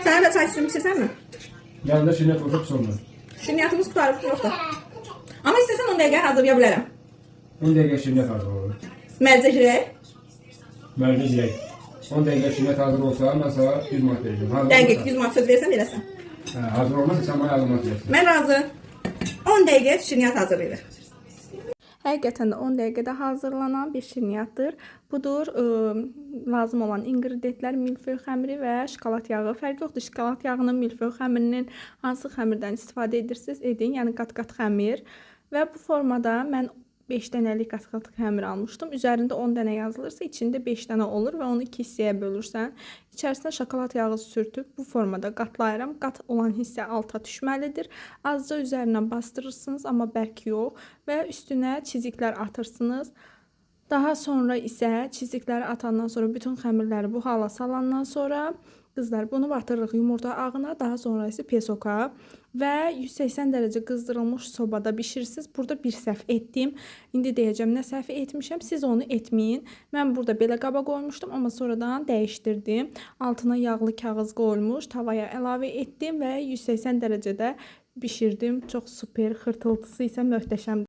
Sənə də çay sütüm içirsənmi? Yanında şirnet olsa pis olmaz. Şirniyyatımız qutarıb, yoxdur. Amma istəsən 10 dəqiqə hazırlaya bilərəm. 10 dəqiqə şirnet hazır olur. Mərcə girək. Mərci deyək. 10 dəqiqə şirnet hazır olsa, mən sana 100 manat verəcəm. Hazır Dəqiq olmasa- 100 manat söz versən verəsən. Hə, hazır olmazsa sən mənə 50 manat verəsən. Mən razı. 10 dəqiqə şirniyyat hazırlayırıq. Həqiqətən də 10 dəqiqədə hazırlanan bir şirniyyatdır. Budur lazım olan inqridiyentlər: milföy xəmiri və şokolad yağı. Fərqi yoxdur, şokolad yağının, milföy xəmirinin hansı xəmirdən istifadə edirsiniz edin, yəni qat-qat xəmir. Və bu formada mən 5 dənəlik qat-qat xəmir almışdım. Üzərində 10 dənə yazılırsa, içində 5 dənə olur və onu 2 hissəyə bölürsən. İçərisinə şokolad yağı sürtüb bu formada qatlayıram. Qat olan hissə alta düşməlidir. Azca üzərinə bastırırsınız, amma bərk yox və üstünə çiziklər atırsınız. Daha sonra isə çizikləri atandan sonra bütün xəmirləri bu hala salandan sonra qızlar bunu batırırıq yumurta ağına, daha sonra isə pesoka və 180 dərəcə qızdırılmış sobada bişirirsiniz. Burada bir səhv etdim. İndi deyəcəm nə səhv etmişəm. Siz onu etməyin. Mən burada belə qaba qoymuşdum, amma sonradan dəyişdirdim. Altına yağlı kağız qoyulmuş, tavaya əlavə etdim və 180 dərəcədə bişirdim. Çox super, xırtıltısı isə möhtəşəmdir.